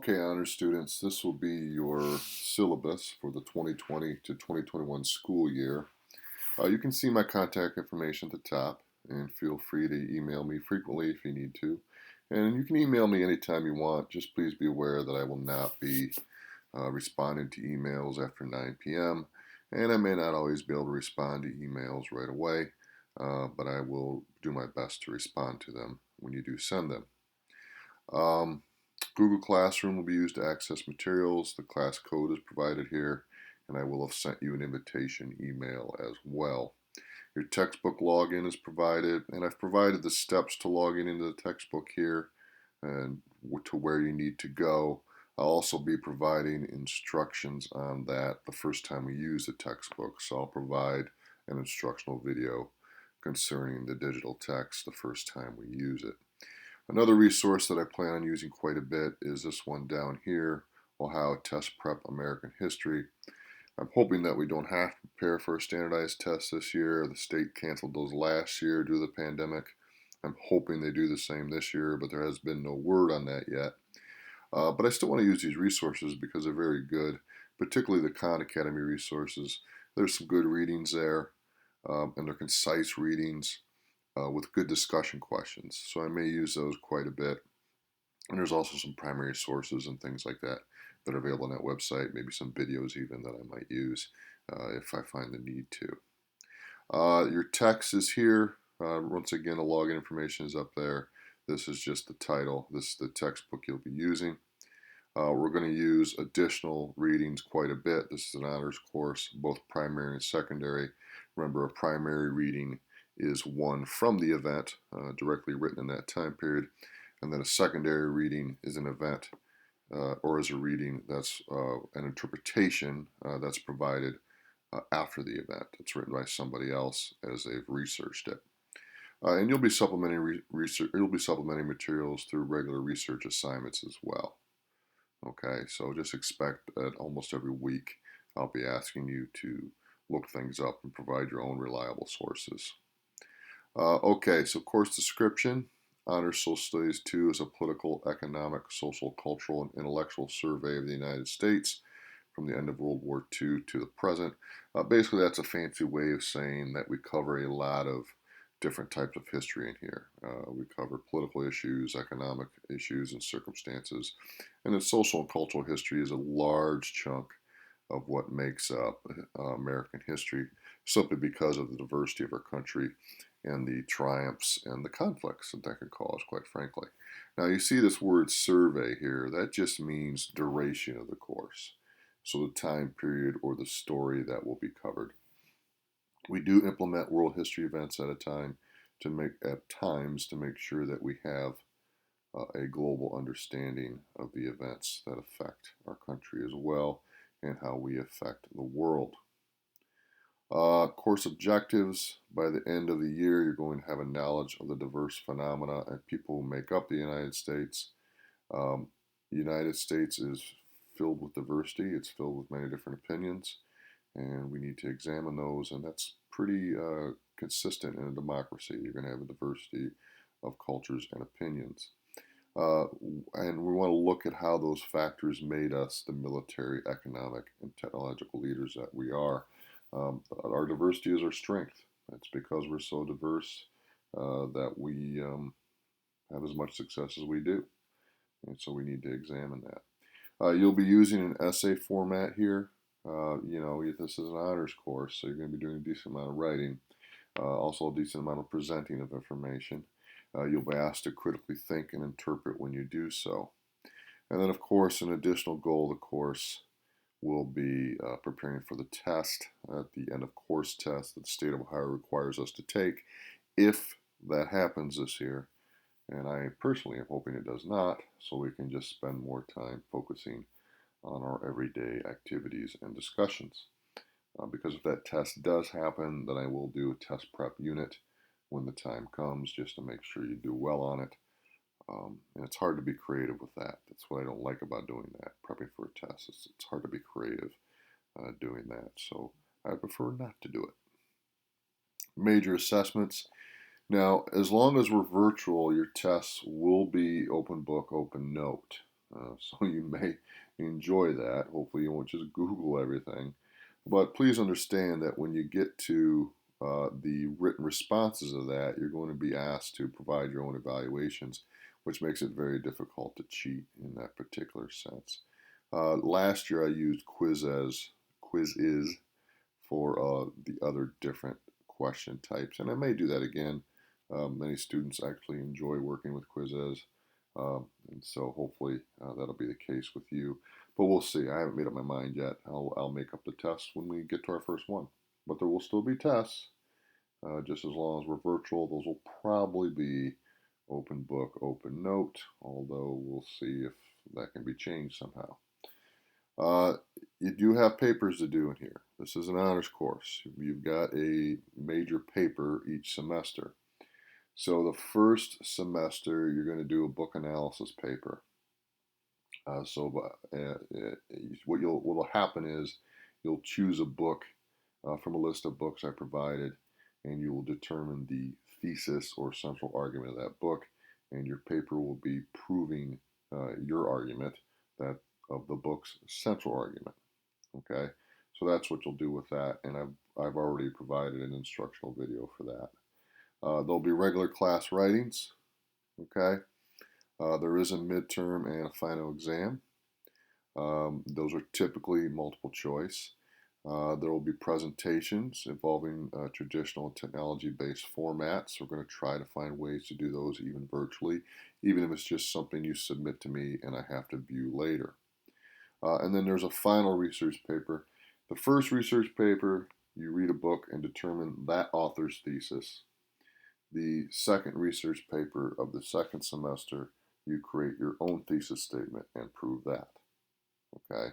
Okay, honor students, this will be your syllabus for the 2020 to 2021 school year. You can see my contact information at the top, and feel free to email me frequently if you need to. And you can email me anytime you want. Just please be aware that I will not be responding to emails after 9 p.m. And I may not always be able to respond to emails right away, but I will do my best to respond to them when you do send them. Um, Google Classroom will be used to access materials. The class code is provided here, and I will have sent you an invitation email as well. Your textbook login is provided, and I've provided the steps to logging into the textbook here and to where you need to go. I'll also be providing instructions on that the first time we use the textbook, so I'll provide an instructional video concerning the digital text the first time we use it. Another resource that I plan on using quite a bit is this one down here, Ohio Test Prep American History. I'm hoping that we don't have to prepare for a standardized test this year. The state canceled those last year due to the pandemic. I'm hoping they do the same this year, but there has been no word on that yet. But I still want to use these resources because they're very good, particularly the Khan Academy resources. There's some good readings there, and they're concise readings with good discussion questions. So I may use those quite a bit. And there's also some primary sources and things like that that are available on that website, maybe some videos even that I might use if I find the need to. Your text is here. Once again, the login information is up there. This is just the title. This is the textbook you'll be using. We're going to use additional readings quite a bit. This is an honors course, both primary and secondary. Remember, a primary reading is one from the event, directly written in that time period, and then a secondary reading is an event or is a reading that's an interpretation that's provided after the event. It's written by somebody else as they've researched it. And you'll be supplementing research. You'll be supplementing materials through regular research assignments as well. Okay, so just expect that almost every week I'll be asking you to look things up and provide your own reliable sources. Okay, so course description. Honors Social Studies 2 is a political, economic, social, cultural, and intellectual survey of the United States from the end of World War II to the present. Basically, that's a fancy way of saying that we cover a lot of different types of history in here. We cover political issues, economic issues and circumstances, and then social and cultural history is a large chunk of what makes up American history, simply because of the diversity of our country and the triumphs and the conflicts that can cause, quite frankly. Now, you see this word survey here. That just means duration of the course. So the time period or the story that will be covered. We do implement world history events at times to make sure that we have a global understanding of the events that affect our country as well and how we affect the world. Course objectives. By the end of the year, you're going to have a knowledge of the diverse phenomena and people who make up the United States. The United States is filled with diversity. It's filled with many different opinions, and we need to examine those, and that's pretty consistent in a democracy. You're going to have a diversity of cultures and opinions. And we want to look at how those factors made us the military, economic, and technological leaders that we are. Our diversity is our strength. It's because we're so diverse that we have as much success as we do. And so we need to examine that. You'll be using an essay format here. This is an honors course, so you're going to be doing a decent amount of writing, also a decent amount of presenting of information. You'll be asked to critically think and interpret when you do so. And then, of course, an additional goal of the course will be preparing for the test at the end of course test that the state of Ohio requires us to take. If that happens this year, and I personally am hoping it does not, so we can just spend more time focusing on our everyday activities and discussions. Because if that test does happen, then I will do a test prep unit when the time comes, just to make sure you do well on it. And it's hard to be creative with that. That's what I don't like about doing that, prepping for a test. It's hard to be creative doing that, so I prefer not to do it. Major assessments. Now, as long as we're virtual, your tests will be open book, open note. so you may enjoy that. Hopefully you won't just Google everything. But please understand that when you get to the written responses of that, you're going to be asked to provide your own evaluations, which makes it very difficult to cheat in that particular sense. Last year I used Quiz for the other different question types, and I may do that again. Many students actually enjoy working with Quizzes, and so hopefully that'll be the case with you. But we'll see. I haven't made up my mind yet. I'll make up the tests when we get to our first one. But there will still be tests, just as long as we're virtual. Those will probably be open book, open note, although we'll see if that can be changed somehow. Uh, you do have papers to do in here. This is an honors course. You've got a major paper each semester. So the first semester, you're going to do a book analysis paper. What will happen is you'll choose a book from a list of books I provided, and you will determine the thesis or central argument of that book, and your paper will be proving your argument that of the book's central argument. Okay, so that's what you'll do with that, and I've already provided an instructional video for that. There'll be regular class writings. Okay, there is a midterm and a final exam. Those are typically multiple choice. There will be presentations involving traditional and technology-based formats. We're going to try to find ways to do those even virtually, even if it's just something you submit to me and I have to view later. And then there's a final research paper. The first research paper, you read a book and determine that author's thesis. The second research paper of the second semester, you create your own thesis statement and prove that. Okay.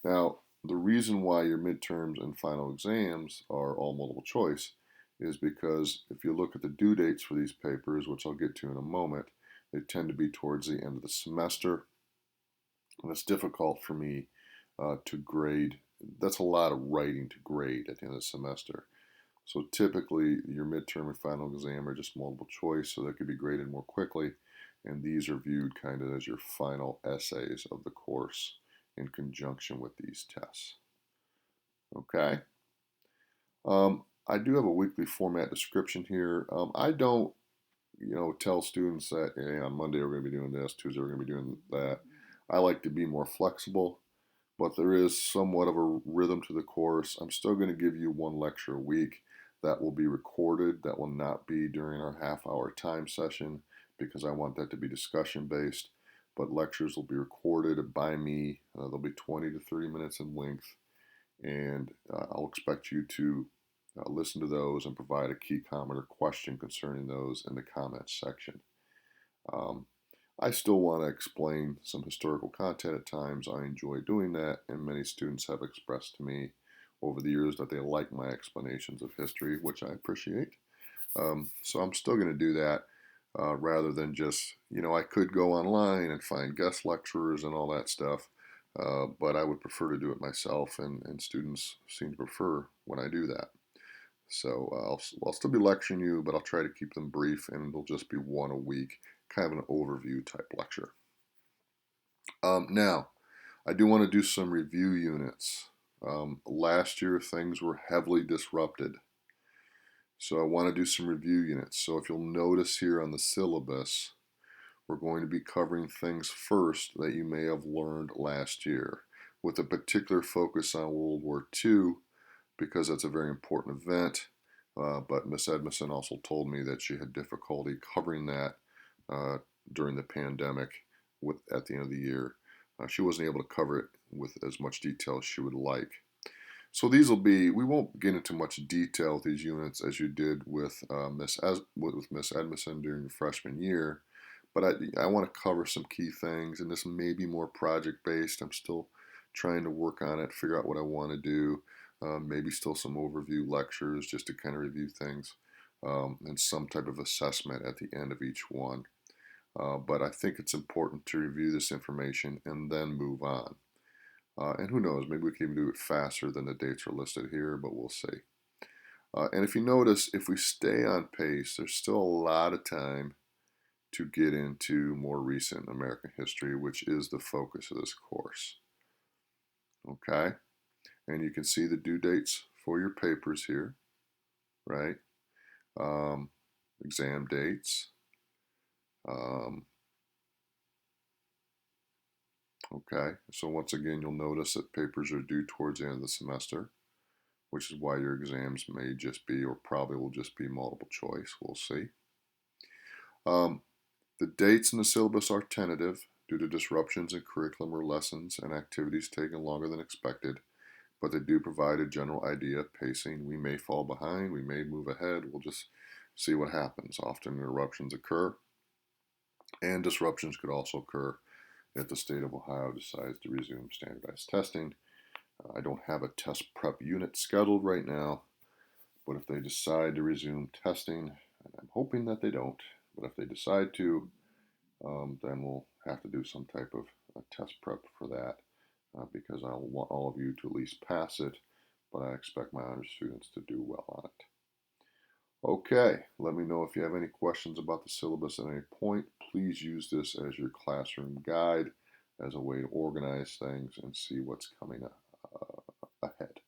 Now, the reason why your midterms and final exams are all multiple choice is because if you look at the due dates for these papers, which I'll get to in a moment, they tend to be towards the end of the semester. And it's difficult for me to grade. That's a lot of writing to grade at the end of the semester. So typically your midterm and final exam are just multiple choice, so they could be graded more quickly. And these are viewed kind of as your final essays of the course in conjunction with these tests. Okay. I do have a weekly format description here. I don't, tell students that, hey, on Monday we're going to be doing this, Tuesday we're going to be doing that. I like to be more flexible, but there is somewhat of a rhythm to the course. I'm still going to give you one lecture a week that will be recorded. That will not be during our half-hour time session because I want that to be discussion-based. But lectures will be recorded by me. They'll be 20 to 30 minutes in length, and I'll expect you to listen to those and provide a key comment or question concerning those in the comments section. I still want to explain some historical content at times. I enjoy doing that, and many students have expressed to me over the years that they like my explanations of history, which I appreciate. So I'm still going to do that rather than just, I could go online and find guest lecturers and all that stuff, but I would prefer to do it myself, and students seem to prefer when I do that. So I'll still be lecturing you, but I'll try to keep them brief, and it'll just be one a week, kind of an overview type lecture. Now, I do want to do some review units. Last year, things were heavily disrupted. So I want to do some review units. So if you'll notice here on the syllabus, we're going to be covering things first that you may have learned last year, with a particular focus on World War II, because that's a very important event. But Miss Edmondson also told me that she had difficulty covering that during the pandemic at the end of the year. She wasn't able to cover it with as much detail as she would like. So these will be, we won't get into much detail with these units as you did with Miss Edmondson during your freshman year, but I want to cover some key things, and this may be more project-based. I'm still trying to work on it, figure out what I want to do, maybe still some overview lectures just to kind of review things, and some type of assessment at the end of each one. But I think it's important to review this information and then move on. And who knows, maybe we can even do it faster than the dates are listed here, but we'll see. And if you notice, if we stay on pace, there's still a lot of time to get into more recent American history, which is the focus of this course. Okay, and you can see the due dates for your papers here, right? Exam dates. Okay, so once again, you'll notice that papers are due towards the end of the semester, which is why your exams may just be, or probably will just be, multiple choice. We'll see. The dates in the syllabus are tentative due to disruptions in curriculum or lessons and activities taking longer than expected, but they do provide a general idea of pacing. We may fall behind, we may move ahead, we'll just see what happens. Often interruptions occur, and disruptions could also occur if the state of Ohio decides to resume standardized testing. I don't have a test prep unit scheduled right now, but if they decide to resume testing, and I'm hoping that they don't, but if they decide to, then we'll have to do some type of test prep for that because I want all of you to at least pass it, but I expect my honor students to do well on it. Okay, let me know if you have any questions about the syllabus at any point. Please use this as your classroom guide as a way to organize things and see what's coming ahead.